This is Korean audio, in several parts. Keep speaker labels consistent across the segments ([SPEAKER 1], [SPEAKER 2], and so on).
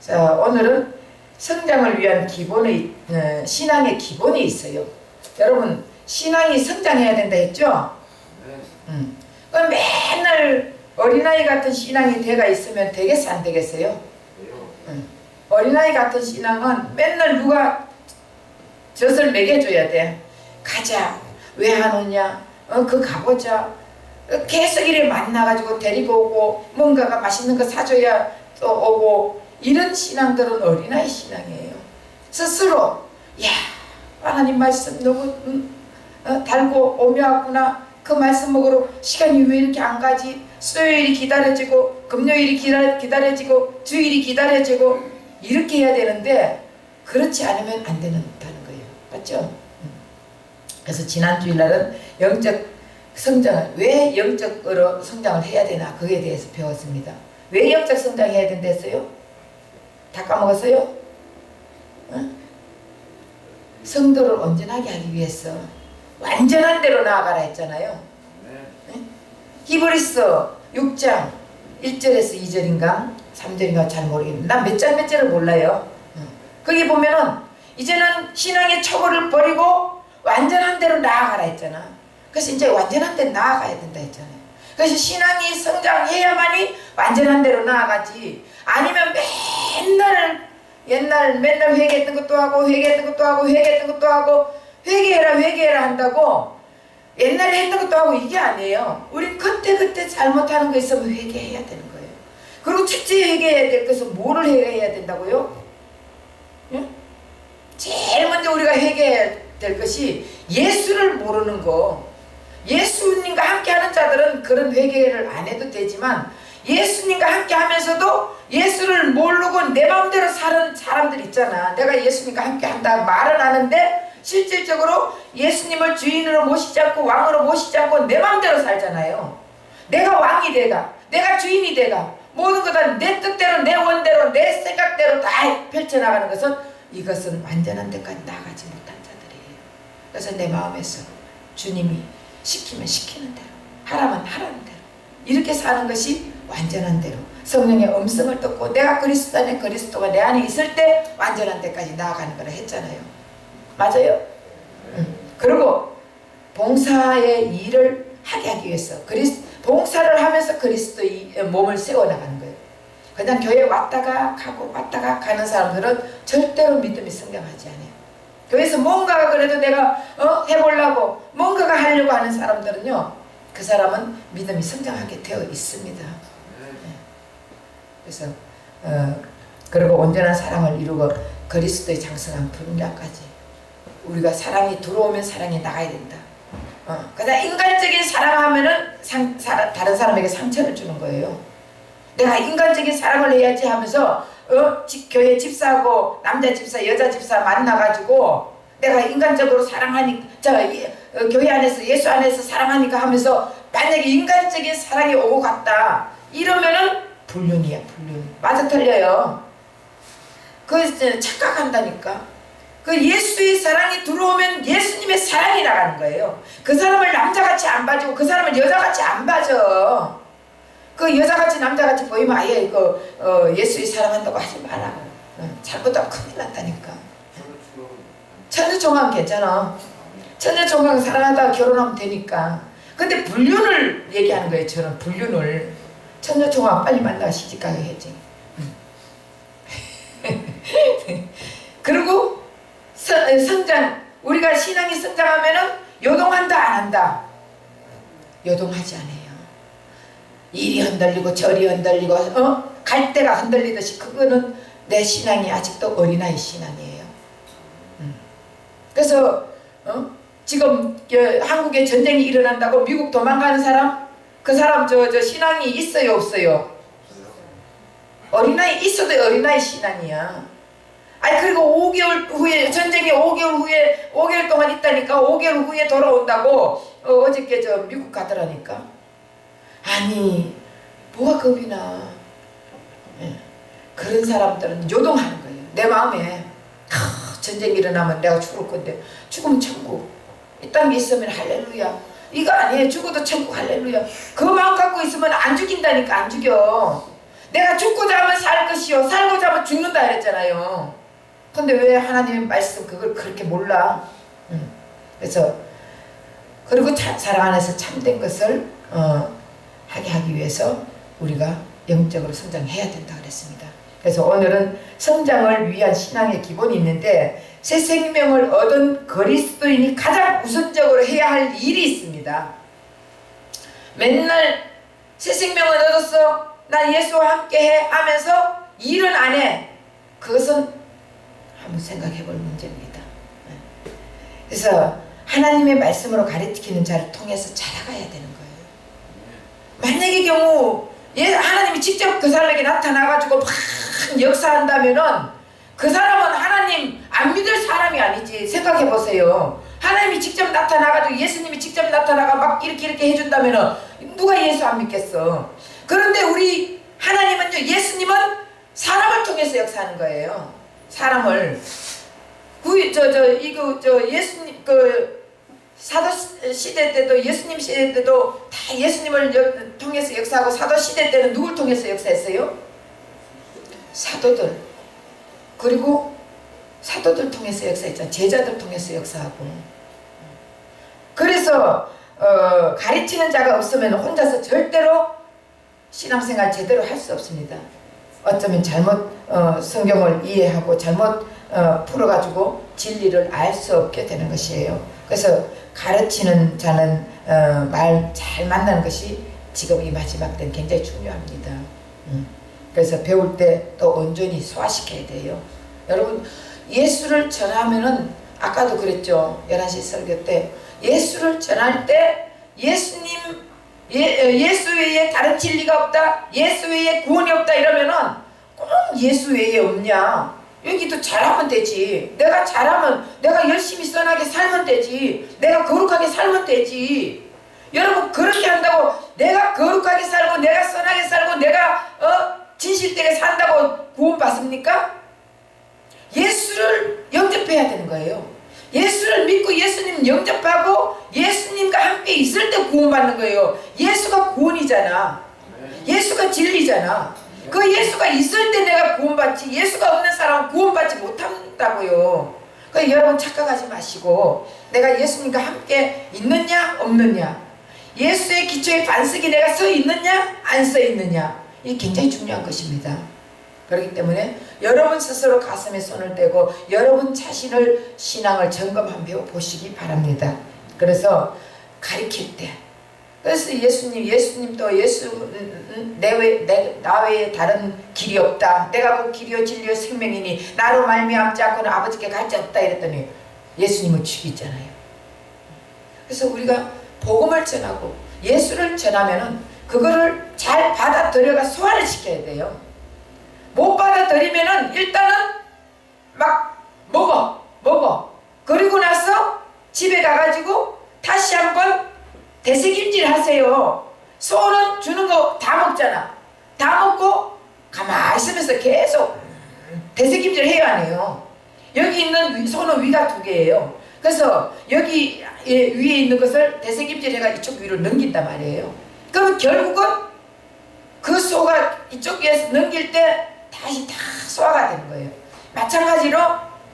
[SPEAKER 1] 자, 오늘은 성장을 위한 기본의 신앙의 기본이 있어요. 여러분, 신앙이 성장해야 된다 했죠? 그럼 맨날 어린아이 같은 신앙이 돼가 있으면 되겠어, 안 되겠어요? 어린아이 같은 신앙은 맨날 누가 젖을 먹여줘야 돼. 가자. 왜 안 오냐? 그 가보자. 계속 이래 만나가지고 데리고 오고 뭔가가 맛있는 거 사줘야 또 오고, 이런 신앙들은 어린아이 신앙이에요. 스스로 야, 하나님 말씀 너무 달고 오묘하구나. 그 말씀 먹으러 시간이 왜 이렇게 안 가지? 수요일이 기다려지고 금요일이 기다려지고 주일이 기다려지고 이렇게 해야 되는데 그렇지 않으면 안 된다는 거예요. 맞죠? 그래서 지난 주일날은 영적 성장을, 왜 영적으로 성장을 해야 되나, 그에 대해서 배웠습니다. 왜 영적 성장해야 된댔어요? 다 까먹었어요? 성도를 온전하게 하기 위해서 완전한 대로 나아가라 했잖아요. 히브리서 6장 1절에서 2절인가 3절인가 잘 모르겠는데, 난 몇 장 몇 절을 몰라요. 거기 보면은 이제는 신앙의 초보를 버리고 완전한 대로 나아가라 했잖아. 그래서 이제 완전한 대로 나아가야 된다 했잖아요. 그래서 신앙이 성장해야만이 완전한 대로 나아가지, 아니면 맨날 회개했던 것도 하고 회개했던 것도 하고 회개했던 것도 하고 회개해라 한다고 옛날에 했던 것도 하고, 이게 아니에요. 우린 그때 잘못하는 거 있으면 회개해야 되는 거예요. 그리고 첫째 회개해야 될 것은 뭐를 회개해야 된다고요? 응? 제일 먼저 우리가 회개해야 될 것이 예수를 모르는 거. 예수님과 함께하는 자들은 그런 회개를 안 해도 되지만, 예수님과 함께 하면서도 예수를 모르고 내 마음대로 사는 사람들 있잖아. 내가 예수님과 함께 한다 말은 하는데 실질적으로 예수님을 주인으로 모시지 않고 왕으로 모시지 않고 내 마음대로 살잖아요. 내가 왕이 돼가, 내가 주인이 돼가, 모든 것 다 내 뜻대로, 내 원대로, 내 생각대로 다 펼쳐나가는 것은, 이것은 완전한 데까지 나가지 못한 자들이에요. 그래서 내 마음에서 주님이 시키면 시키는 대로, 하라면 하라는 대로 이렇게 사는 것이 완전한 대로, 성령의 음성을 듣고 내가 그리스도 안에, 그리스도가 내 안에 있을 때 완전한 데까지 나아가는 거라 했잖아요. 맞아요? 그리고 봉사의 일을 하게 하기 위해서 봉사를 하면서 그리스도의 몸을 세워나가는 거예요. 그냥 교회 왔다가 가고 왔다가 가는 사람들은 절대로 믿음이 성장하지 않아요. 교회에서 뭔가가 그래도 내가 해보려고 뭔가가 하려고 하는 사람들은요, 그 사람은 믿음이 성장하게 되어 있습니다. 그래서 그리고 온전한 사랑을 이루고 그리스도의 장성한 분량까지, 우리가 사랑이 들어오면 사랑이 나가야 된다. 그냥 인간적인 사랑하면은 다른 사람에게 상처를 주는 거예요. 내가 인간적인 사랑을 해야지 하면서 교회 집사하고 남자 집사 여자 집사 만나가지고 내가 인간적으로 사랑하니까, 교회 안에서 예수 안에서 사랑하니까 하면서 만약에 인간적인 사랑이 오고 갔다 이러면은 불륜이야, 불륜. 맞아 틀려요? 그 착각한다니까. 그 예수의 사랑이 들어오면 예수님의 사랑이 나가는 거예요. 그 사람을 남자같이 안 봐주고 그 사람을 여자같이 안 봐줘. 그 여자같이 남자같이 보이면 아예 예수의 사랑한다고 하지 마라. 잘못하면 큰일 난다니까. 천녀총각 괜찮아. 천녀총각 사랑하다가 결혼하면 되니까. 근데 불륜을 얘기하는 거예요. 저는 불륜을. 천녀총각 빨리 만나서 시집가게 해야지. 그리고 성장, 우리가 신앙이 성장하면은 요동한다 안 한다? 요동하지 않아요. 이리 흔들리고 저리 흔들리고 갈대가 흔들리듯이, 그거는 내 신앙이 아직도 어린아이 신앙이에요. 그래서 지금 한국에 전쟁이 일어난다고 미국 도망가는 사람, 그 사람 저 신앙이 있어요 없어요? 어린아이 있어도 어린아이 신앙이야. 아니 그리고 5개월 후에, 전쟁이 5개월 후에 5개월 동안 있다니까 5개월 후에 돌아온다고 어저께 미국 가더라니까. 아니 뭐가 겁이 나. 그런 사람들은 요동하는 거예요. 내 마음에 전쟁이 일어나면 내가 죽을 건데 죽으면 천국, 이 땅에 있으면 할렐루야, 이거 아니에요. 죽어도 천국 할렐루야. 그 마음 갖고 있으면 안 죽인다니까. 안 죽여. 내가 죽고자 하면 살 것이요 살고자 하면 사람은 죽는다 그랬잖아요. 근데 왜 하나님의 말씀 그걸 그렇게 몰라? 그래서 그리고 사랑 안에서 참된 것을 하게 하기 위해서 우리가 영적으로 성장해야 된다 그랬습니다. 그래서 오늘은 성장을 위한 신앙의 기본이 있는데 새 생명을 얻은 그리스도인이 가장 우선적으로 해야 할 일이 있습니다. 맨날 새 생명을 얻었어, 나 예수와 함께해 하면서 일은 안 해. 그것은 한번 생각해 볼 문제입니다. 그래서 하나님의 말씀으로 가르치는 자를 통해서 자라가야 되는 거예요. 만약의 경우 하나님이 직접 그 사람에게 나타나가지고 막 역사한다면은 그 사람은 하나님 안 믿을 사람이 아니지. 생각해 보세요. 하나님이 직접 나타나가지고 예수님이 직접 나타나가 막 이렇게 해준다면은 누가 예수 안 믿겠어. 그런데 우리 하나님은요, 예수님은 사람을 통해서 역사하는 거예요. 사람을. 예수님 사도 시대 때도 예수님 시대 때도 다 예수님을 통해서 역사하고, 사도 시대 때는 누굴 통해서 역사했어요? 사도들. 그리고 사도들 통해서 역사했잖아. 제자들 통해서 역사하고. 그래서 가르치는 자가 없으면 혼자서 절대로 신앙생활 제대로 할 수 없습니다. 어쩌면 잘못 성경을 이해하고 잘못 풀어가지고 진리를 알 수 없게 되는 것이에요. 그래서 가르치는 자는 말 잘 만나는 것이 지금 이 마지막 때는 굉장히 중요합니다. 그래서 배울 때 또 온전히 소화시켜야 돼요. 여러분, 예수를 전하면은 아까도 그랬죠. 11시 설교 때 예수를 전할 때 예수 외에 다른 진리가 없다, 예수 외에 구원이 없다 이러면은 꼭 예수 외에 없냐? 여기도 잘하면 되지. 내가 잘하면, 내가 열심히 선하게 살면 되지. 내가 거룩하게 살면 되지. 여러분, 그렇게 한다고 내가 거룩하게 살고 내가 선하게 살고 내가 진실되게 산다고 구원 받습니까? 예수를 영접해야 되는 거예요. 예수를 믿고 예수님 영접하고 예수님과 함께 있을 때 구원받는 거예요. 예수가 구원이잖아. 예수가 진리잖아. 그 예수가 있을 때 내가 구원받지, 예수가 없는 사람은 구원받지 못한다고요. 그러니까 여러분 착각하지 마시고, 내가 예수님과 함께 있느냐 없느냐, 예수의 기초에 반석이 내가 서 있느냐 안 서 있느냐, 이게 굉장히 중요한 것입니다. 그렇기 때문에 여러분 스스로 가슴에 손을 대고 여러분 자신을 신앙을 점검하며 보시기 바랍니다. 그래서 가르칠 때, 그래서 예수님도 나 외에 다른 길이 없다, 내가 그 길이요 진리요 생명이니 나로 말미암지 않고는 아버지께 갈 자 없다 이랬더니 예수님은 죽이잖아요. 그래서 우리가 복음을 전하고 예수를 전하면은 그거를 잘 받아들여가 소화를 시켜야 돼요. 못 받아들이면은 일단은 막 먹어. 그리고 나서 집에 가가지고 다시 한번 되새김질 하세요. 소는 주는 거 다 먹잖아. 다 먹고 가만히 있으면서 계속 되새김질 해야 하네요. 여기 있는 소는 위가 2개예요. 그래서 여기 위에 있는 것을 되새김질 해가 이쪽 위로 넘긴단 말이에요. 그럼 결국은 그 소가 이쪽 위에서 넘길 때 다시 다 소화가 되는 거예요. 마찬가지로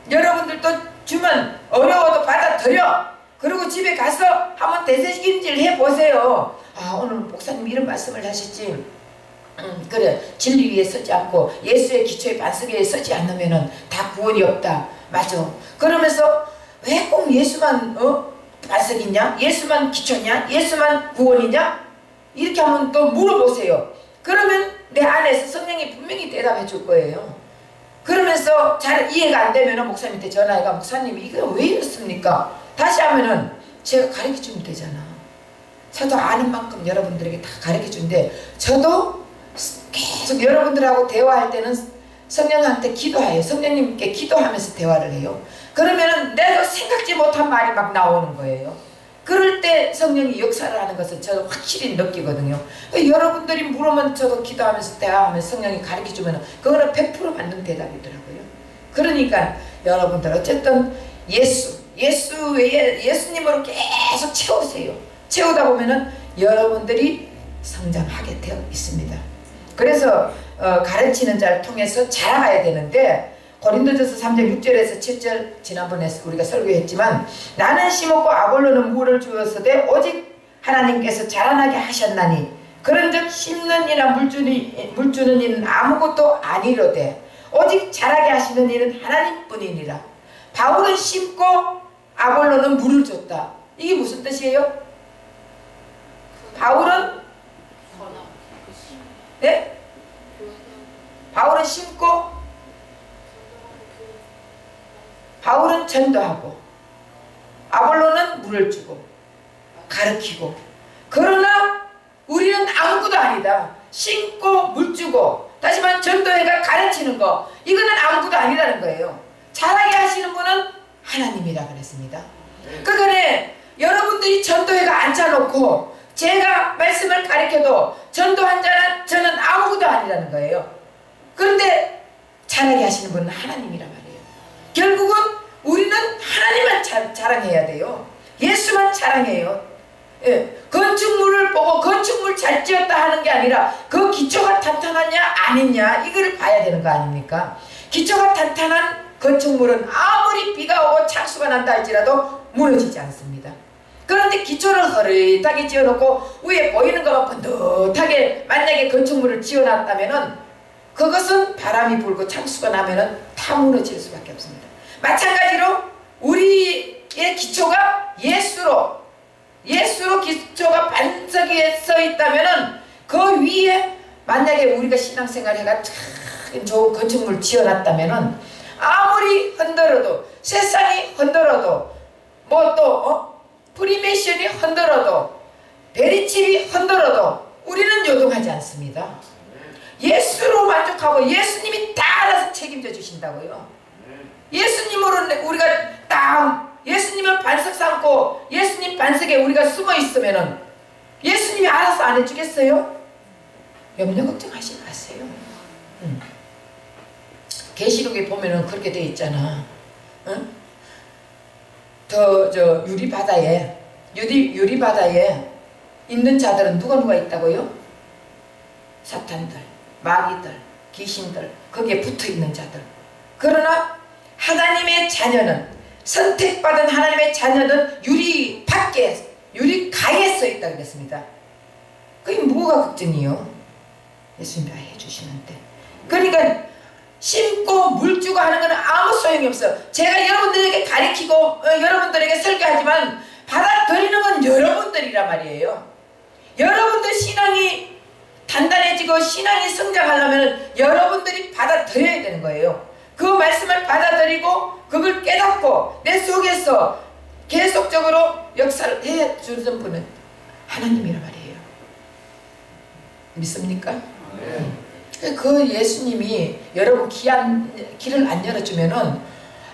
[SPEAKER 1] 여러분들도 주면 어려워도 받아들여. 그리고 집에 가서 한번 되새김질 해보세요. 아, 오늘 목사님 이런 말씀을 하셨지. 그래, 진리 위에 서지 않고 예수의 기초의 반석 위에 서지 않으면은 다 구원이 없다. 맞아. 그러면서 왜 꼭 예수만 반석이냐? 예수만 기초냐? 예수만 구원이냐? 이렇게 한번 또 물어보세요. 그러면 내 안에서 성령이 분명히 대답해 줄 거예요. 그러면서 잘 이해가 안 되면 목사님한테 전화해가, 목사님 이거 왜 이렇습니까? 다시 하면은 제가 가르쳐 주면 되잖아. 저도 아는 만큼 여러분들에게 다 가르쳐 주는데, 저도 계속 여러분들하고 대화할 때는 성령한테 기도해요. 성령님께 기도하면서 대화를 해요. 그러면은 내가 생각지 못한 말이 막 나오는 거예요. 그럴 때 성령이 역사를 하는 것을 저도 확실히 느끼거든요. 여러분들이 물으면 저도 기도하면서 대화하면서 성령이 가르쳐주면 그거는 100% 맞는 대답이더라고요. 그러니까 여러분들 어쨌든 예수 외에 예수님으로 계속 채우세요. 채우다 보면은 여러분들이 성장하게 되어 있습니다. 그래서 가르치는 자를 통해서 자라가야 되는데 고린도전서 3장 6절에서 7절 지난번에 우리가 설교했지만 나는 심었고 아볼로는 물을 주었으되 오직 하나님께서 자라나게 하셨나니 그런즉 심는 이나 물 주는 이는 아무것도 아니로되 오직 자라게 하시는 이는 하나님뿐이니라. 바울은 심고 아볼로는 물을 줬다. 이게 무슨 뜻이에요? 바울은 네? 바울은 심고 바울은 전도하고 아볼로는 물을 주고 가르치고 그러나 우리는 아무것도 아니다. 심고 물 주고 다시 말해 전도회가 가르치는 거 이거는 아무것도 아니라는 거예요. 자라게 하시는 분은 하나님이라 그랬습니다. 그러니까 여러분들이 전도회가 앉혀놓고 제가 말씀을 가르쳐도 전도한 자는 저는 아무것도 아니라는 거예요. 그런데 자라게 하시는 분은 하나님이란 말이에요. 결국은 우리는 하나님만 자랑해야 돼요. 예수만 자랑해요. 예, 건축물을 보고 건축물 잘 지었다 하는 게 아니라 그 기초가 탄탄하냐 아니냐 이거를 봐야 되는 거 아닙니까? 기초가 탄탄한 건축물은 아무리 비가 오고 창수가 난다 할지라도 무너지지 않습니다. 그런데 기초를 흐릿하게 지어놓고 위에 보이는 것만 번듯하게 만약에 건축물을 지어놨다면은 그것은 바람이 불고 창수가 나면은 다 무너질 수밖에 없습니다. 마찬가지로 우리의 기초가 예수로 기초가 반석 위에 서 있다면은 그 위에 만약에 우리가 신앙생활 해가 참 좋은 건축물 지어놨다면은 아무리 흔들어도 세상이 흔들어도 뭐 또 프리메이션이 흔들어도 베리칩이 흔들어도 우리는 요동하지 않습니다. 예수로 만족하고 예수님이 다 알아서 책임져 주신다고요. 예수님으로 우리가 딱 예수님은 반석 삼고 예수님 반석에 우리가 숨어 있으면은 예수님이 알아서 안 해주겠어요? 염려 걱정하지 마세요. 계시록에 보면은 그렇게 돼 있잖아. 응? 저 유리바다에 있는 자들은 누가 있다고요? 사탄들, 마귀들, 귀신들, 거기에 붙어있는 자들. 그러나 하나님의 자녀는, 선택받은 하나님의 자녀는 유리 밖에, 유리 가에 써 있다 그랬습니다. 그게 뭐가 걱정이요? 예수님이 해주시는데. 그러니까 심고 물 주고 하는 것은 아무 소용이 없어요. 제가 여러분들에게 가르치고 여러분들에게 설교하지만 받아들이는 건 여러분들이란 말이에요. 여러분들 신앙이 단단해지고 신앙이 성장하려면 여러분들이 받아들여야 되는 거예요. 그 말씀을 받아들이고 그걸 깨닫고 내 속에서 계속적으로 역사를 해주는 분은 하나님이란 말이에요. 믿습니까? 네. 그 예수님이 여러분 길을 안 열어주면은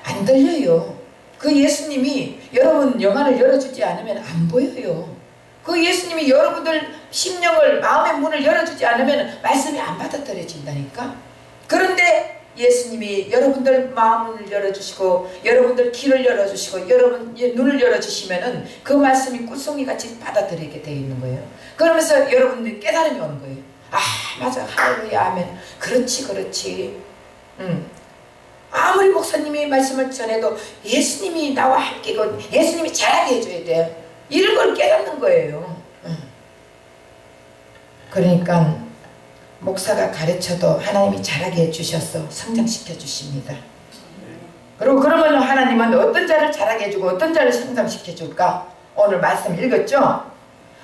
[SPEAKER 1] 안 들려요. 그 예수님이 여러분 영안을 열어주지 않으면 안 보여요. 그 예수님이 여러분들 심령을, 마음의 문을 열어주지 않으면 말씀이 안 받아들여진다니까. 그런데 예수님이 여러분들 마음을 열어주시고 여러분들 길을 열어주시고 여러분 눈을 열어주시면은 그 말씀이 꿀송이같이 받아들이게 되어 있는 거예요. 그러면서 여러분들이 깨달음이 오는 거예요. 아 맞아, 할렐루야, 아멘. 그렇지. 아무리 목사님이 말씀을 전해도 예수님이 나와 함께고 예수님이 잘하게 해줘야 돼. 이런 걸 깨닫는 거예요. 그러니까 목사가 가르쳐도 하나님이 잘하게 해주셔서 성장시켜 주십니다. 그리고 그러면 하나님은 어떤 자를 잘하게 해주고 어떤 자를 성장시켜 줄까? 오늘 말씀 읽었죠?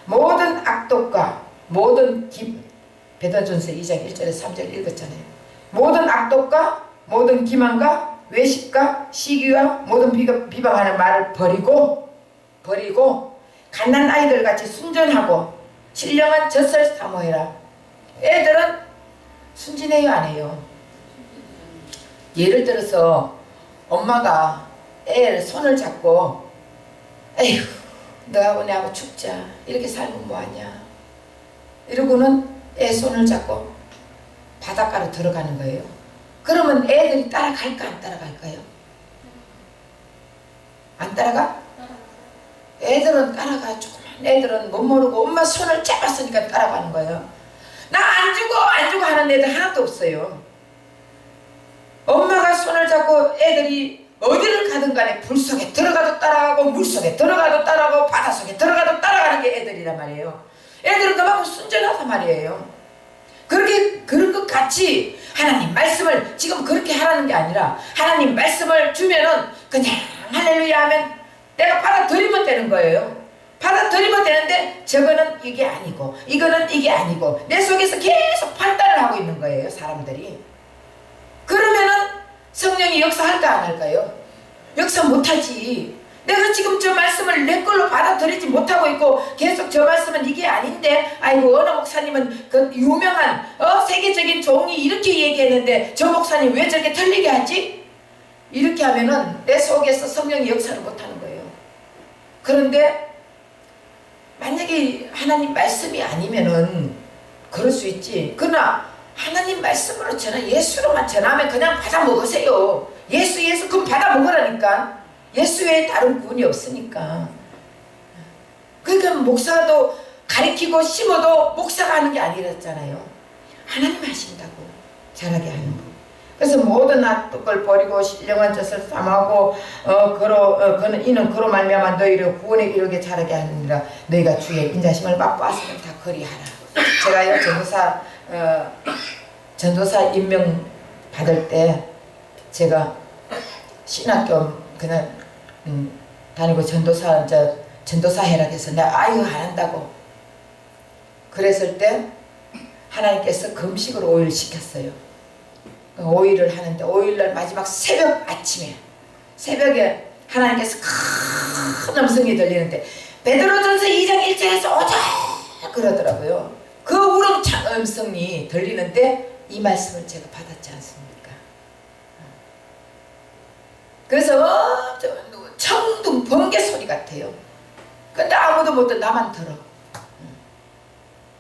[SPEAKER 1] 모든 악독과 모든 베드로전서 2장 1절에서 3절 읽었잖아요. 모든 악독과 모든 기만과 외식과 시기와 모든 비방하는 말을 버리고 갓난 아이들 같이 순전하고 신령한 젖을 사모해라. 애들은 순진해요, 안 해요? 예를 들어서 엄마가 애를 손을 잡고 에휴 너하고 내하고 죽자 이렇게 살면 뭐하냐 이러고는 애 손을 잡고 바닷가로 들어가는 거예요. 그러면 애들이 따라갈까 안 따라갈까요? 안 따라가? 애들은 따라가. 조그만 애들은 못 모르고 엄마 손을 잡았으니까 따라가는 거예요. 나 안 죽어 안 죽어 하는 애들 하나도 없어요. 엄마가 손을 잡고 애들이 어디를 가든 간에 불 속에 들어가도 따라가고 물 속에 들어가도 따라가고 바다 속에 들어가도 따라가는 게 애들이란 말이에요. 애들은 그만큼 순전하단 말이에요. 그렇게 그런 것 같이 하나님 말씀을 지금 그렇게 하라는 게 아니라 하나님 말씀을 주면은 그냥 할렐루야 하면 내가 받아들이면 되는 거예요. 받아들이면 되는데 저거는 이게 아니고 이거는 이게 아니고 내 속에서 계속 판단을 하고 있는 거예요, 사람들이. 그러면은 성령이 역사할까 안 할까요? 역사 못하지. 내가 지금 저 말씀을 내 걸로 받아들이지 못하고 있고 계속 저 말씀은 이게 아닌데 아이고 어느 목사님은 그 유명한 세계적인 종이 이렇게 얘기했는데 저 목사님 왜 저렇게 틀리게 하지? 이렇게 하면은 내 속에서 성령이 역사를 못하는 거예요. 그런데 만약에 하나님 말씀이 아니면은 그럴 수 있지. 그러나 하나님 말씀으로 전하, 예수로만 전하면 그냥 받아 먹으세요. 예수 그럼 받아 먹으라니까. 예수 외에 다른 구원이 없으니까. 그러니까 목사도 가르치고 심어도 목사가 하는 게 아니랬잖아요. 하나님 하신다고 잘하게 하는 거. 그래서 모든 악독을 버리고 신령한 젖을 삼하고 이는 그로 말미암아 너희를 구원에 이르게 잘하게 하느니라. 너희가 주의 인자심을 맛보았으면 다 그리하라. 제가요 전도사 임명 받을 때 제가 신학교 그냥 다니고 전도사 해라 해서 내가 아유 안 한다고 그랬을 때 하나님께서 금식으로 5일 시켰어요. 5일을 하는데 5일날 마지막 새벽에 하나님께서 큰 음성이 들리는데 베드로전서 2장 1절에서 오자 그러더라고요. 그 우렁찬 음성이 들리는데 이 말씀을 제가 받았지 않습니까? 그래서 청둥 번개 소리 같아요. 근데 아무도 못 들어. 나만 들어.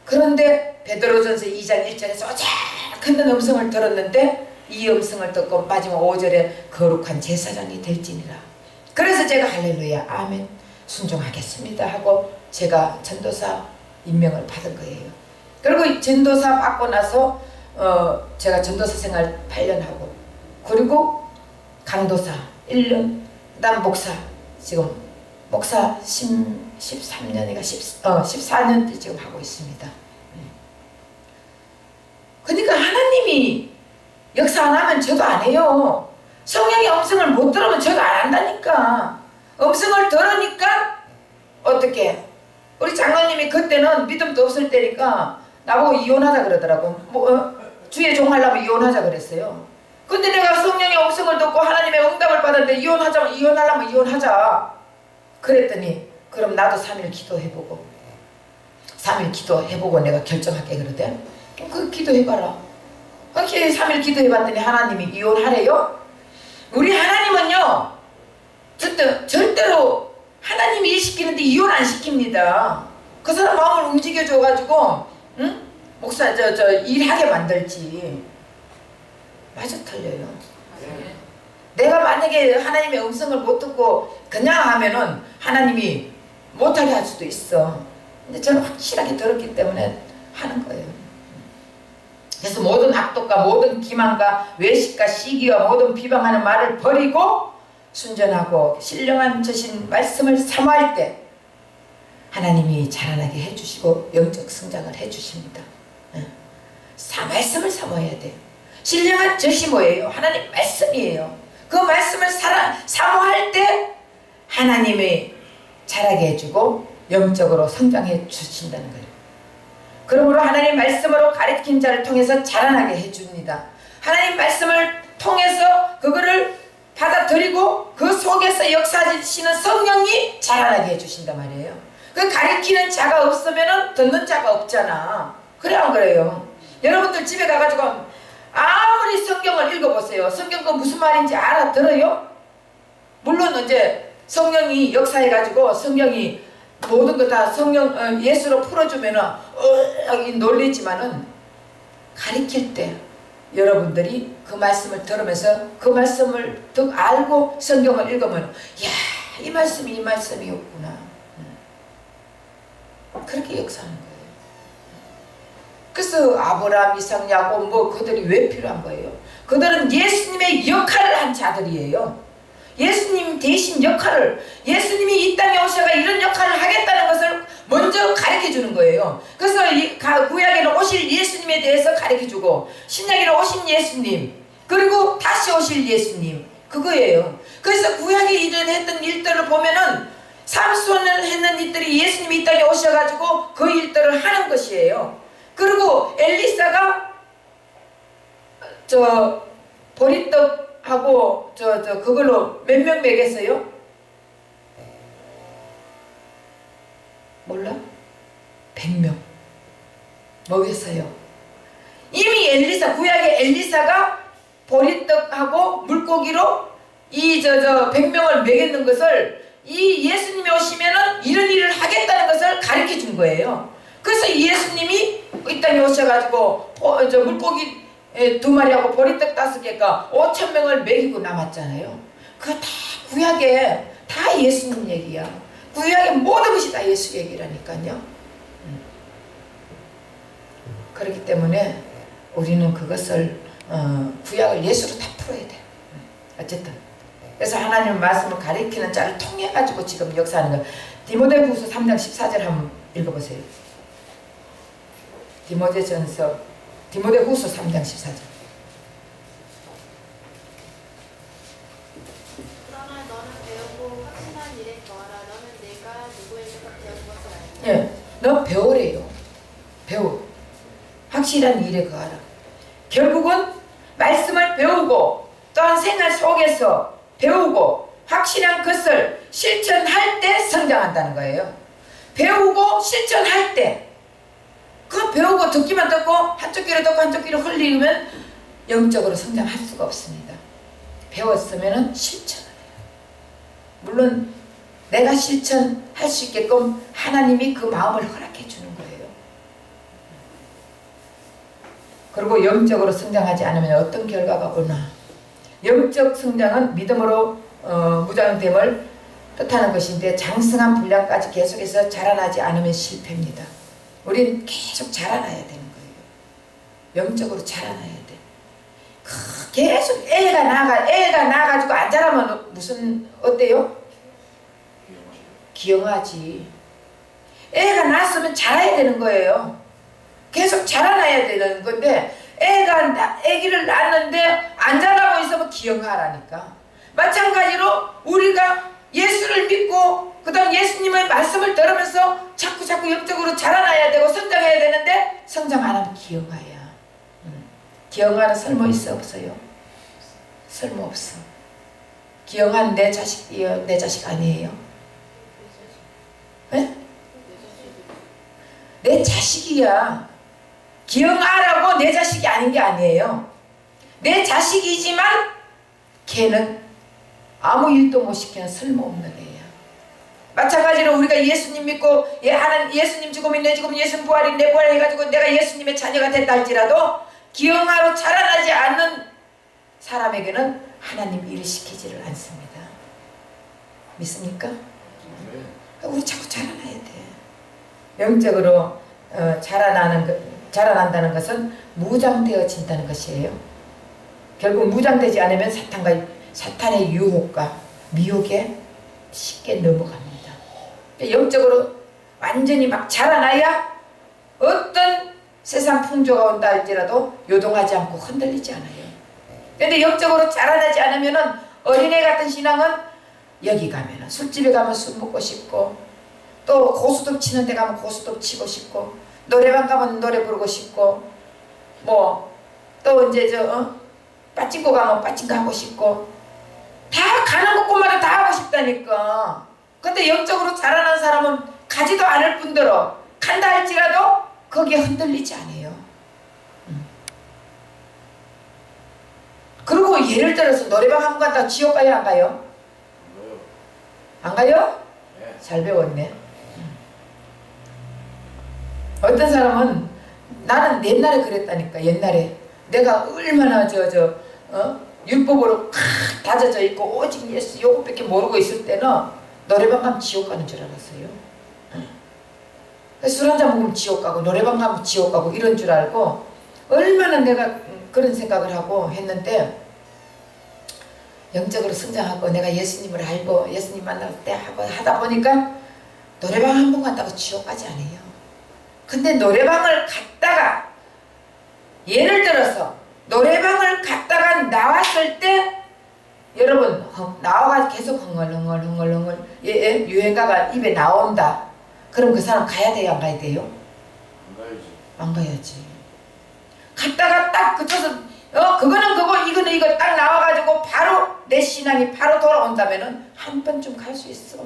[SPEAKER 1] 그런데 베드로전서 2장 1절에서 오작한 음성을 들었는데 이 음성을 듣고 마지막 5절에 거룩한 제사장이 될지니라. 그래서 제가 할렐루야 아멘 순종하겠습니다 하고 제가 전도사 임명을 받은 거예요. 그리고 전도사 받고 나서 제가 전도사 생활 8년 하고 그리고 강도사 1년 그다음 목사 지금 목사 13년인가 14년 지금 하고 있습니다. 그러니까 하나님이 역사 안 하면 저도 안 해요. 성령의 음성을 못 들으면 저도 안 한다니까. 음성을 들으니까 어떻게 우리 장로님이 그때는 믿음도 없을 때니까 나보고 이혼하자 그러더라고. 주의 종하려면 이혼하자 그랬어요. 근데 내가 성령의 음성을 듣고 하나님의 응답을 받았는데 이혼하려면 이혼하자 그랬더니 그럼 나도 3일 기도해보고 3일 기도해보고 내가 결정할게 그러대. 그 기도해봐라. 그렇게 3일 기도해봤더니 하나님이 이혼하래요? 우리 하나님은요 절대로 하나님이 일 시키는데 이혼 안 시킵니다. 그 사람 마음을 움직여줘가지고 응? 목사 일하게 만들지. 맞아 틀려요. 내가 만약에 하나님의 음성을 못 듣고 그냥 하면은 하나님이 못하게 할 수도 있어. 근데 저는 확실하게 들었기 때문에 하는 거예요. 그래서 모든 악독과 모든 기만과 외식과 시기와 모든 비방하는 말을 버리고 순전하고 신령한 저신 말씀을 사모할 때 하나님이 자라나게 해주시고 영적 성장을 해주십니다. 말씀을 사모해야 돼요. 신령한 젖이 뭐예요? 하나님 말씀이에요. 그 말씀을 사모할 때 하나님이 자라게 해주고 영적으로 성장해 주신다는 거예요. 그러므로 하나님 말씀으로 가르친 자를 통해서 자라나게 해줍니다. 하나님 말씀을 통해서 그거를 받아들이고 그 속에서 역사하시는 성령이 자라나게 해주신단 말이에요. 그 가르치는 자가 없으면 듣는 자가 없잖아. 그래 안 그래요? 여러분들 집에 가가지고 아무리 성경을 읽어보세요. 성경 그 무슨 말인지 알아들어요? 물론 이제 성령이 역사해가지고 성경이 모든 거 다 성령 예수로 풀어주면은 놀리지만은 가르칠 때 여러분들이 그 말씀을 들으면서 그 말씀을 알고 성경을 읽으면 야, 이 말씀이었구나. 그렇게 역사하는 거예요. 그래서 아브라함, 이삭, 야곱 뭐 그들이 왜 필요한 거예요? 그들은 예수님의 역할을 한 자들이에요. 예수님 대신 역할을, 예수님이 이 땅에 오셔가 이런 역할을 하겠다는 것을 먼저 가르쳐주는 거예요. 그래서 구약에는 오실 예수님에 대해서 가르쳐주고, 신약에는 오신 예수님, 그리고 다시 오실 예수님, 그거예요. 그래서 구약에 했던 일들을 보면은 삼손을 했는 일들이 예수님이 이 땅에 오셔가지고 그 일들을 하는 것이에요. 그리고 엘리사가 보리떡하고 그걸로 몇 명 먹였어요? 몰라? 100명 먹였어요. 이미 구약의 엘리사가 보리떡하고 물고기로 100명을 먹였는 것을 이 예수님이 오시면은 이런 일을 하겠다는 것을 가르쳐 준 거예요. 그래서 예수님이 이 땅에 오셔가지고 물고기 2마리하고 보리떡 5개가 5,000명을 먹이고 남았잖아요. 그거 다 구약에 다 예수님 얘기야. 구약의 모든 것이 다 예수 얘기라니까요. 그렇기 때문에 우리는 그것을 구약을 예수로 다 풀어야 돼. 어쨌든 그래서 하나님 말씀을 가리키는 자를 통해 가지고 지금 역사하는 거. 디모데후서 3장 14절 한번 읽어보세요. 디모데후서 3장 14절.
[SPEAKER 2] 그러나 너는 배우고 확신한 일에 거하라. 너는 내가 누구에게서 배운 것을 알고.
[SPEAKER 1] 예, 너 배우래요. 배우. 확실한 일에 거하라. 결국은 말씀을 배우고 또한 생활 속에서 배우고 확실한 것을 실천할 때 성장한다는 거예요. 배우고 실천할 때, 그 배우고 듣기만 듣고 한쪽 귀로 듣고 한쪽 귀로 흘리면 영적으로 성장할 수가 없습니다. 배웠으면 실천을 해요. 물론 내가 실천할 수 있게끔 하나님이 그 마음을 허락해 주는 거예요. 그리고 영적으로 성장하지 않으면 어떤 결과가 오나? 영적 성장은 믿음으로 무장됨을 뜻하는 것인데, 장성한 분량까지 계속해서 자라나지 않으면 실패입니다. 우린 계속 자라나야 되는 거예요. 영적으로 자라나야 돼. 계속 애가 나가지고 안 자라면 무슨 어때요? 기형하지. 애가 낳았으면 자라야 되는 거예요. 계속 자라나야 되는 건데, 애기를 낳았는데 안 자라고 있으면 기형하라니까. 마찬가지로 우리가 예수를 믿고 그 다음 예수님의 말씀을 들으면서 자꾸 영적으로 자라나야 되고 성장해야 되는데, 성장 안 하면 기형아야. 기형아는 쓸모 있어 없어요? 쓸모 없어. 기형아는 내 자식이에요? 내 자식 아니에요? 네? 내 자식이야. 기형아라고 내 자식이 아닌 게 아니에요. 내 자식이지만 걔는 아무 일도 못 시키는 쓸모없는 애야. 마찬가지로 우리가 예수님 믿고 예수님 죽으면 내 죽으면 예수님 부활이 내 부활 해가지고 내가 예수님의 자녀가 된다 할지라도 기형아로 자라나지 않는 사람에게는 하나님 일을 시키지를 않습니다. 믿습니까? 우리 자꾸 자라나야 돼. 영적으로 자라난다는 것은 무장되어진다는 것이에요. 결국 무장되지 않으면 사탄의 유혹과 미혹에 쉽게 넘어갑니다. 영적으로 완전히 막 자라나야 어떤 세상 풍조가 온다 할지라도 요동하지 않고 흔들리지 않아요. 그런데 영적으로 자라나지 않으면 어린애 같은 신앙은 여기 가면 술집에 가면 술 먹고 싶고, 또 고스톱 치는 데 가면 고스톱 치고 싶고, 노래방 가면 노래 부르고 싶고, 또 이제 빠찡코 가면 빠찡코 하고 싶고, 다 가는 곳마다 다 하고 싶다니까. 근데 영적으로 자라난 사람은 가지도 않을 뿐더러 간다 할지라도 거기에 흔들리지 않아요. 그리고 예를 들어서 노래방 한 번 갔다 지옥 가요, 안 가요? 안 가요? 잘 배웠네. 어떤 사람은, 나는 옛날에 그랬다니까. 옛날에 내가 얼마나 율법으로 다져져 있고 오직 예수 요것밖에 모르고 있을 때는 노래방 가면 지옥 가는 줄 알았어요. 술 한잔 먹으면 지옥 가고 노래방 가면 지옥 가고 이런 줄 알고 얼마나 내가 그런 생각을 하고 했는데 영적으로 성장하고 내가 예수님을 알고 예수님 만날 때 하고 하다 보니까 노래방 한 번 갔다고 지옥까지 안 해요. 근데 노래방을 갔다가 예를 들어서 노래방을 갔다가 나왔을 때 여러분 나와가 계속 흥얼흥얼 유행가가 입에 나온다. 그럼 그 사람 가야 돼요? 안 가야 돼요?
[SPEAKER 3] 안 가야지.
[SPEAKER 1] 안 가야지. 갔다가 딱 그쳐서 그거는 그거 이거는 이거 딱 나와가지고 바로 내 신앙이 바로 돌아온다면은 한 번쯤 갈 수 있어.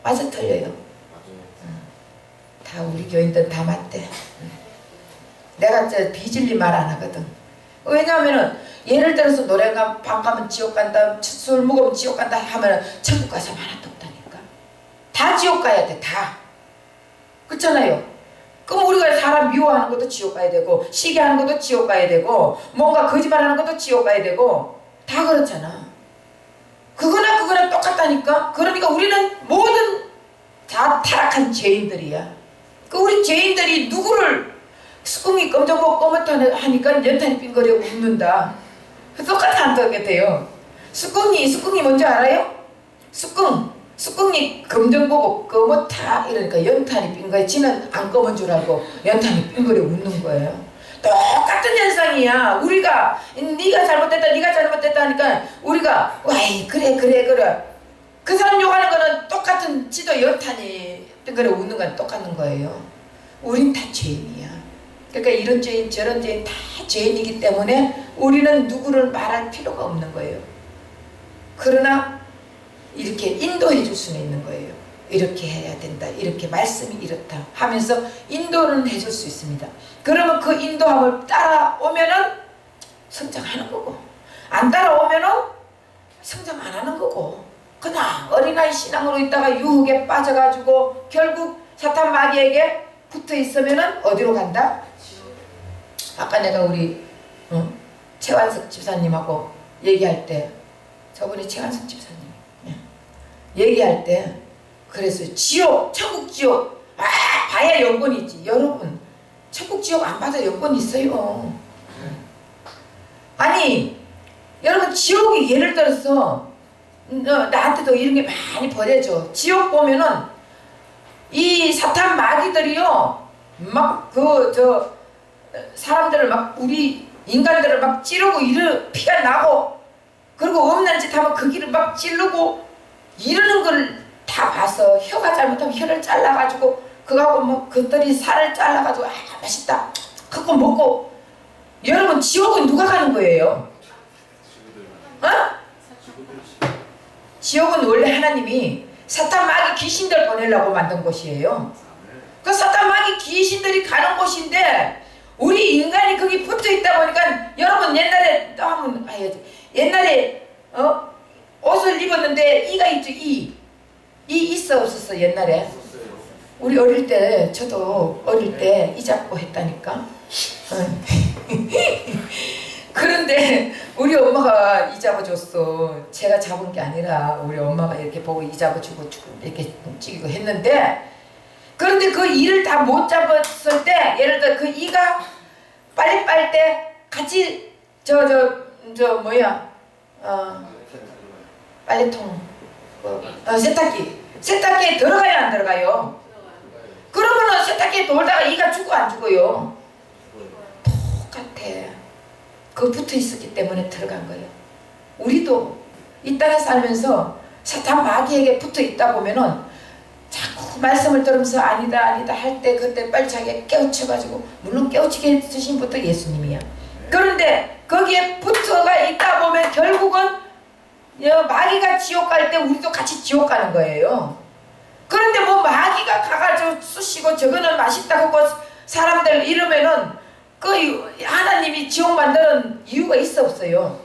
[SPEAKER 1] 맞아 틀려요?
[SPEAKER 3] 맞아요.
[SPEAKER 1] 다 우리 교인들 다 맞대. 내가 비질리 말 안 하거든. 왜냐하면은 예를 들어서 노래방 가면 지옥 간다, 술 먹으면 지옥 간다 하면은 천국 가서 하나도 없다니까. 다 지옥 가야 돼, 다. 그렇잖아요. 그럼 우리가 사람 미워하는 것도 지옥 가야 되고, 시기하는 것도 지옥 가야 되고, 뭔가 거짓말하는 것도 지옥 가야 되고, 다 그렇잖아. 그거나 똑같다니까. 그러니까 우리는 모든 다 타락한 죄인들이야. 그 우리 죄인들이 누구를 수긍이 검정고 검었다 하니까 연탄이 빙거리고 웃는다. 똑같아 안 똑같아요. 수긍이 뭔지 알아요? 수긍이 검정 보고 검었다 이러니까 연탄이 빙거리 지는 안 검은 줄 알고 연탄이 빙거리 웃는 거예요. 똑같은 현상이야. 우리가 네가 잘못됐다 하니까 우리가 와이 그래 그 사람 욕하는 거는 똑같은 지도 연탄이 빙거리 웃는 건 똑같은 거예요. 우린 다 죄인이야. 그러니까 이런 죄인 저런 죄인 다 죄인이기 때문에 우리는 누구를 말할 필요가 없는 거예요. 그러나 이렇게 인도해 줄 수는 있는 거예요. 이렇게 해야 된다. 이렇게 말씀이 이렇다 하면서 인도는 해줄 수 있습니다. 그러면 그 인도함을 따라오면은 성장하는 거고 안 따라오면은 성장 안 하는 거고 그냥 어린아이 신앙으로 있다가 유혹에 빠져가지고 결국 사탄 마귀에게 붙어 있으면은 어디로 간다? 아까 내가 우리 최완석 집사님하고 얘기할 때 저번에 최완석 집사님 얘기할 때 그랬어요. 지옥, 천국 지옥 봐야 여건이 있지. 여러분 천국 지옥 안 봐도 여건이 있어요. 아니 여러분 지옥이 예를 들어서 나한테도 이런 게 많이 벌어져. 지옥 보면은 이 사탄 마귀들이요 막 사람들을 막 우리 인간들을 막 찌르고 피가 나고 그리고 없는 짓 하면 그 길을 막 찌르고 이러는 걸 다 봐서 혀가 잘못하면 혀를 잘라가지고 그거하고 뭐 그들이 살을 잘라가지고 맛있다 그거 먹고 여러분 지옥은 누가 가는 거예요? 지옥은 원래 하나님이 사탄 마귀 귀신들 보내려고 만든 곳이에요. 그 사탄 마귀 귀신들이 가는 곳인데 우리 인간이 거기 붙어 있다 보니까 여러분 옛날에 또 한번 옛날에 옷을 입었는데 이가 있죠. 이 있어 없었어 옛날에? 우리 어릴 때 저도 어릴 때 이 잡고 했다니까. 그런데 우리 엄마가 이 잡아줬어. 제가 잡은 게 아니라 우리 엄마가 이렇게 보고 이 잡아주고 이렇게 찍고 했는데 그런데 그 이를 다 못 잡았을 때 예를 들어 그 이가 빨리 빨 때 같이 빨래통 세탁기에 들어가요 안 들어가요? 그러면은 세탁기에 돌다가 이가 죽어 안 죽어요? 똑같아. 그 붙어 있었기 때문에 들어간 거예요. 우리도 이 땅에 살면서 사탄 마귀에게 붙어 있다 보면은 자꾸 말씀을 들으면서 아니다 할 때 그때 빨리 자기가 깨우쳐가지고 물론 깨우치게 해주신 분도 예수님이야. 그런데 거기에 붙어가 있다 보면 결국은 마귀가 지옥 갈 때 우리도 같이 지옥 가는 거예요. 그런데 뭐 마귀가 가가지고 쑤시고 저거는 맛있다 하고 사람들 이러면은 그 하나님이 지옥 만드는 이유가 있어 없어요?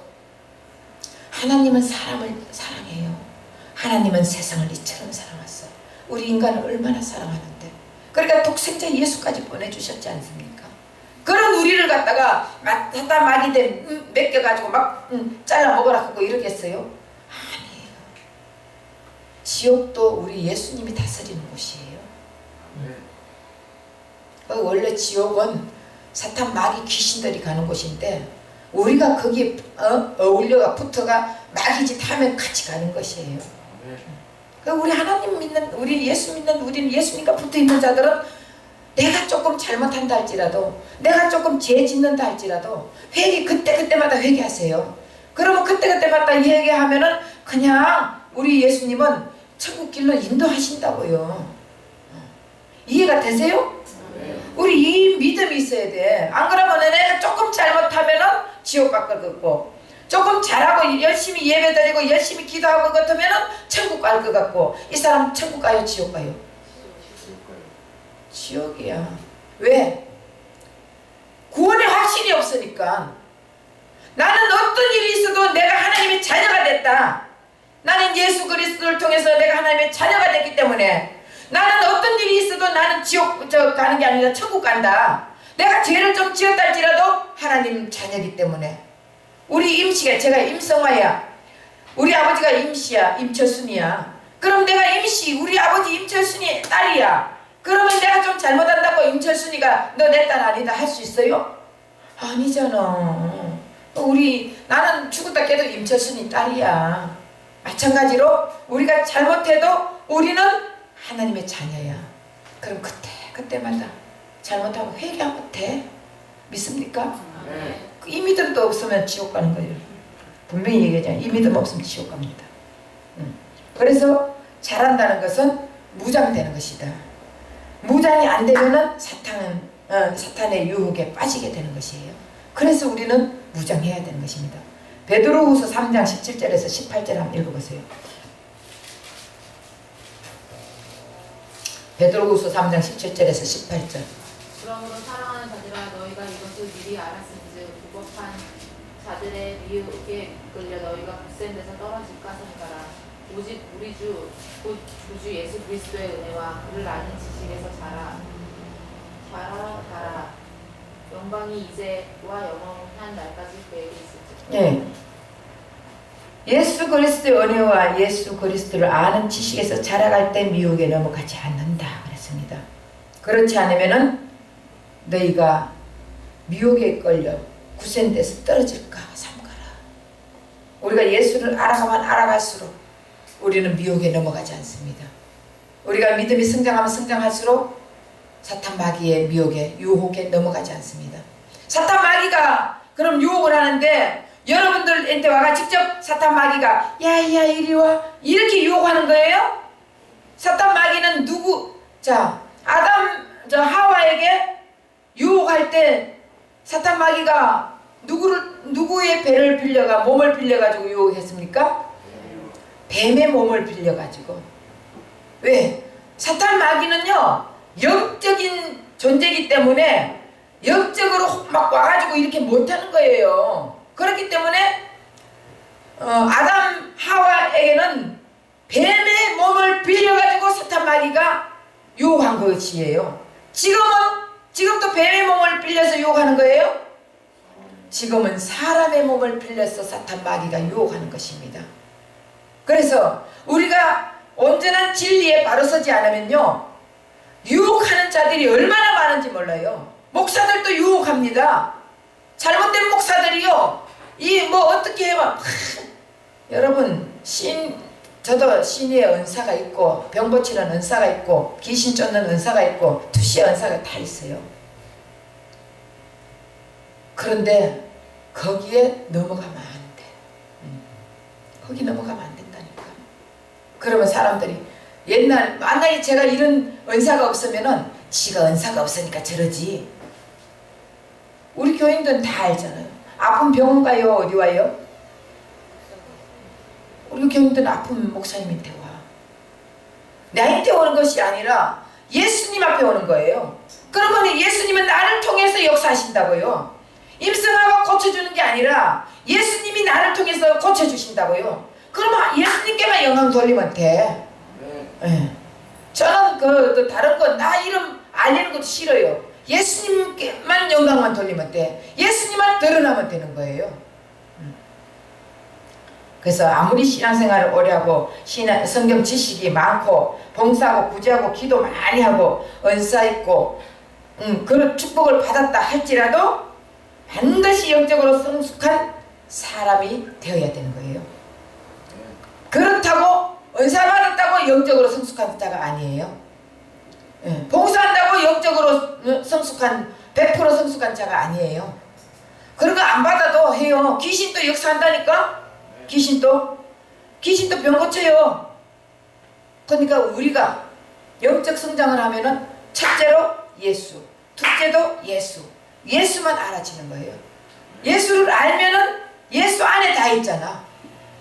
[SPEAKER 1] 하나님은 사람을 사랑해요. 하나님은 세상을 이처럼 사랑했어요. 우리 인간을 얼마나 사랑하는데 그러니까 독생자 예수까지 보내주셨지 않습니까? 그런 우리를 갖다가 사탄 마귀들 맡겨가지고 막 잘라 먹으라 하고 이러겠어요? 아니에요. 지옥도 우리 예수님이 다스리는 곳이에요. 원래 지옥은 사탄 마귀 귀신들이 가는 곳인데 우리가 거기에 어울려가 붙어가 마귀 짓 하면 같이 가는 것이에요. 우리 하나님 믿는, 우리 예수 믿는, 우리는 예수님과 붙어 있는 자들은 내가 조금 잘못한다 할지라도, 내가 조금 죄 짓는다 할지라도 회개 그때마다 회개하세요. 그러면 그때마다 회개하면은 그냥 우리 예수님은 천국 길로 인도하신다고요. 이해가 되세요? 우리 이 믿음이 있어야 돼. 안 그러면 내가 조금 잘못하면은 지옥 갈 것 같고, 조금 잘하고 열심히 예배드리고 열심히 기도하고 같으면은 천국 갈 것 같고, 이 사람 천국 가요, 지옥 가요? 지옥이야. 왜? 구원의 확신이 없으니까. 나는 어떤 일이 있어도 내가 하나님의 자녀가 됐다. 나는 예수 그리스도를 통해서 내가 하나님의 자녀가 됐기 때문에 나는 어떤 일이 있어도 나는 지옥 가는 게 아니라 천국 간다. 내가 죄를 좀 지었다 할지라도 하나님 자녀이기 때문에. 우리 임씨가, 제가 임성화야. 우리 아버지가 임씨야, 임철순이야. 그럼 내가 임씨, 우리 아버지 임철순이 딸이야. 그러면 내가 좀 잘못한다고 임철순이가 너 내 딸 아니다 할 수 있어요? 아니잖아. 나는 죽었다 깨도 임철순이 딸이야. 마찬가지로 우리가 잘못해도 우리는 하나님의 자녀야. 그럼 그때마다 잘못하고 회개하면 돼. 믿습니까? 이 믿음도 없으면 지옥 가는 거예요. 분명히 얘기하잖아요. 이 믿음 없으면 지옥 갑니다. 그래서 잘한다는 것은 무장되는 것이다. 무장이 안 되면은 사탄의 유혹에 빠지게 되는 것이에요. 그래서 우리는 무장해야 되는 것입니다. 베드로후서 3장 17절에서 18절 한번 읽어보세요. 베드로후서 3장 17절에서 18절.
[SPEAKER 2] 그러므로 사랑하는 자들아 너희가 이것을 미리 알았은즉 부법한 자들의 미혹에 끌려 너희가 굳센 데서 떨어질까 생각하라. 오직 우리 주 곧 구주 예수 그리스도의 은혜와 그를 아는 지식에서 자라. 영광이 이제와 영원한 날까지 그에게 있을지.
[SPEAKER 1] 예. 예수 그리스도의 은혜와 예수 그리스도를 아는 지식에서 자라갈 때 미혹에 넘어가지 않는다 그랬습니다. 그렇지 않으면은 너희가 미혹에 끌려 굳센 데서 떨어질까 삼가라. 우리가 예수를 알아가면 알아갈수록 우리는 미혹에 넘어가지 않습니다. 우리가 믿음이 성장하면 성장할수록 사탄 마귀의 미혹에 유혹에 넘어가지 않습니다. 사탄 마귀가 그럼 유혹을 하는데 여러분들한테 와가 직접 사탄 마귀가 야야 이리 와 이렇게 유혹하는 거예요? 사탄 마귀는 하와에게 유혹할 때 사탄 마귀가 누구의 배를 빌려가 몸을 빌려가지고 유혹했습니까? 뱀의 몸을 빌려가지고. 왜? 사탄 마귀는요 영적인 존재이기 때문에 영적으로 막 와가지고 이렇게 못하는 거예요. 그렇기 때문에 아담 하와에게는 뱀의 몸을 빌려가지고 사탄 마귀가 유혹한 것이에요. 지금도 뱀의 몸을 빌려서 유혹하는 거예요? 지금은 사람의 몸을 빌려서 사탄 마귀가 유혹하는 것입니다. 그래서 우리가 온전한 진리에 바로 서지 않으면요 유혹하는 자들이 얼마나 많은지 몰라요. 목사들도 유혹합니다. 잘못된 목사들이요 어떻게 해봐. 여러분 저도 신의 은사가 있고 병 고치는 은사가 있고 귀신 쫓는 은사가 있고 투시의 은사가 다 있어요. 그런데 거기에 넘어가면 안 돼. 거기 넘어가면 안 된다니까. 그러면 사람들이 만약에 제가 이런 은사가 없으면은 지가 은사가 없으니까 저러지. 우리 교인들은 다 알잖아요. 아픈 병원 가요? 어디 와요? 우리 교인들은 아픈 목사님한테 와. 나한테 오는 것이 아니라 예수님 앞에 오는 거예요. 그러면 예수님은 나를 통해서 역사하신다고요. 임성아가 고쳐주는 게 아니라 예수님이 나를 통해서 고쳐주신다고요. 그러면 예수님께만 영광 돌리면 돼. 네. 저는 다른 거 나 이름 알리는 것도 싫어요. 예수님께만 영광만 돌리면 돼. 예수님만 드러나면 되는 거예요. 그래서 아무리 신앙생활을 오래 하고 성경 지식이 많고 봉사하고 구제하고 기도 많이 하고 은사 있고 그런 축복을 받았다 할지라도 반드시 영적으로 성숙한 사람이 되어야 되는 거예요. 그렇다고 은사 받았다고 영적으로 성숙한 자가 아니에요. 봉사한다고 영적으로 성숙한 100% 성숙한 자가 아니에요. 그런 거 안 받아도 해요. 귀신도 역사한다니까. 귀신도 병 고쳐요. 그러니까 우리가 영적 성장을 하면은 첫째로 예수, 둘째도 예수만 알아지는 거예요. 예수를 알면은 예수 안에 다 있잖아.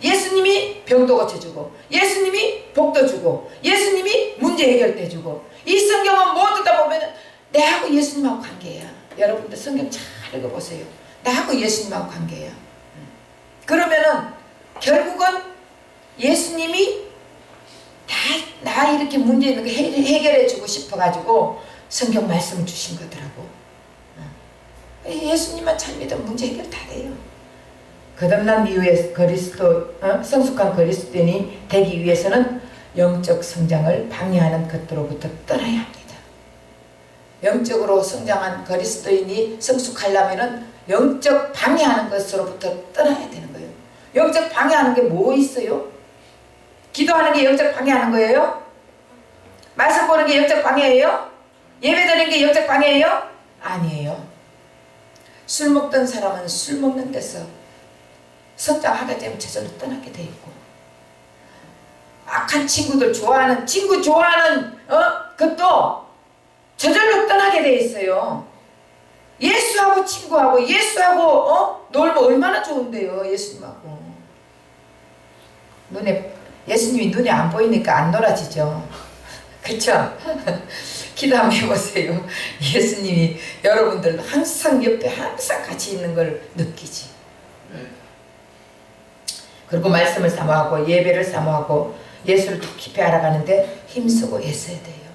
[SPEAKER 1] 예수님이 병도 고쳐주고, 예수님이 복도 주고, 예수님이 문제 해결도 해주고. 이 성경은 모두 다 보면은 내하고 예수님하고 관계야. 여러분들 성경 잘 읽어보세요. 나하고 예수님하고 관계야. 그러면은 결국은 예수님이 나 이렇게 문제 있는 거 해결해주고 싶어가지고 성경 말씀을 주신 거더라고. 예수님만 잘 믿으면 문제 해결 다 돼요. 거듭난 이후에 성숙한 그리스도인이 되기 위해서는 영적 성장을 방해하는 것들로부터 떠나야 합니다. 영적으로 성장한 그리스도인이 성숙하려면은 영적 방해하는 것으로부터 떠나야 되는 거예요. 영적 방해하는 게 뭐 있어요? 기도하는 게 영적 방해하는 거예요? 말씀 보는 게 영적 방해예요? 예배드리는 게 영적 방해예요? 아니에요. 술 먹던 사람은 술 먹는 데서 성장하게 되면 저절로 떠나게 돼 있고, 악한 친구들 좋아하는 것도 저절로 떠나게 돼 있어요. 예수하고 친구하고 예수하고 놀면 얼마나 좋은데요. 예수님하고 예수님이 눈에 안 보이니까 안 놀아지죠. 그쵸? 기도 한번 해보세요. 예수님이 여러분들 항상 옆에 항상 같이 있는 걸 느끼지. 그리고 말씀을 사모하고 예배를 사모하고 예수를 깊이 알아가는데 힘쓰고 애써야 돼요.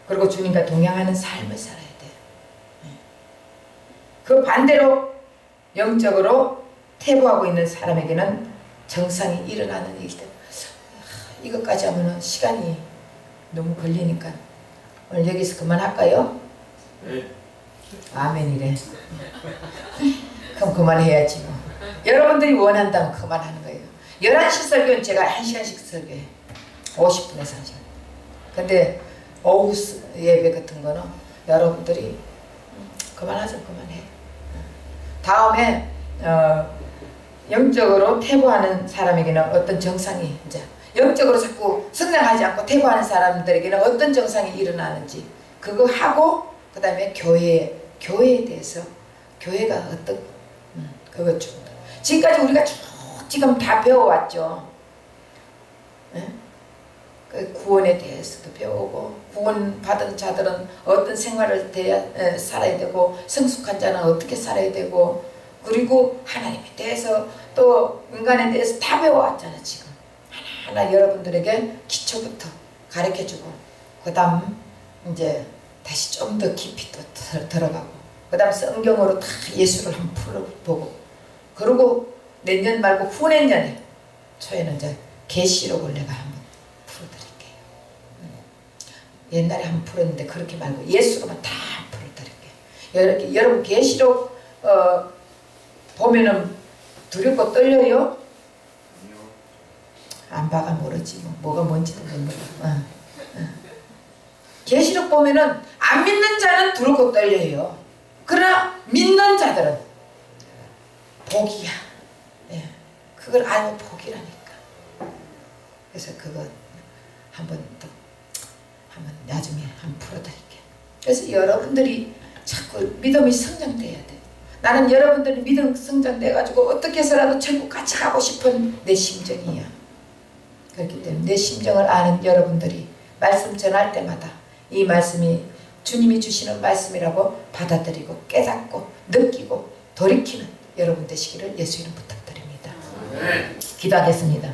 [SPEAKER 1] 그리고 주님과 동행하는 삶을 살아야 돼요. 그 반대로 영적으로 퇴보하고 있는 사람에게는 정상이 일어나는 일이다. 이것까지 하면 시간이 너무 걸리니까 오늘 여기서 그만할까요?
[SPEAKER 3] 네.
[SPEAKER 1] 아멘이래. 그럼 그만해야지 뭐. 여러분들이 원한다면 그만하는 거예요. 11시 설교는 제가 1시간씩 설교해. 50분에서 1시간. 근데 오후 예배 같은 거는 여러분들이 그만하자 그만해. 다음에 영적으로 퇴보하는 사람에게는 어떤 정상이 이제 영적으로 자꾸 성장하지 않고 퇴보하는 사람들에게는 어떤 정상이 일어나는지 그거 하고 그 다음에 교회에 대해서 교회가 어떤 그거 좀 지금까지 우리가 쭉 지금 다 배워왔죠. 그 구원에 대해서도 배우고 구원 받은 자들은 어떤 생활을 살아야 되고 성숙한 자는 어떻게 살아야 되고 그리고 하나님에 대해서 또 인간에 대해서 다 배워왔잖아. 지금 하나하나 여러분들에게 기초부터 가르쳐주고 그 다음 이제 다시 좀 더 깊이 또 들어가고 그 다음 성경으로 다 예수를 한번 풀어보고 그리고 내년 말고 후내년에 초에는 이제 계시록을 내가 한번 풀어드릴게요. 옛날에 한번 풀었는데 그렇게 말고 예수로만 다 풀어드릴게요. 여러분 계시록 보면은 두렵고 떨려요? 안 봐가 모르지 뭐가 뭔지도 몰라. 계시록 보면은 안 믿는 자는 두렵고 떨려요. 그러나 믿는 자들은 복이야. 예. 그걸 알고 복이라니까. 그래서 그거 한번 나중에 한번 풀어드릴게요. 그래서 여러분들이 자꾸 믿음이 성장돼야 돼. 나는 여러분들이 믿음 성장돼가지고 어떻게 해서라도 천국 같이 가고 싶은 내 심정이야. 그렇기 때문에 내 심정을 아는 여러분들이 말씀 전할 때마다 이 말씀이 주님이 주시는 말씀이라고 받아들이고 깨닫고 느끼고 돌이키는 여러분 되시기를 예수 이름 부탁드립니다. 기도하겠습니다.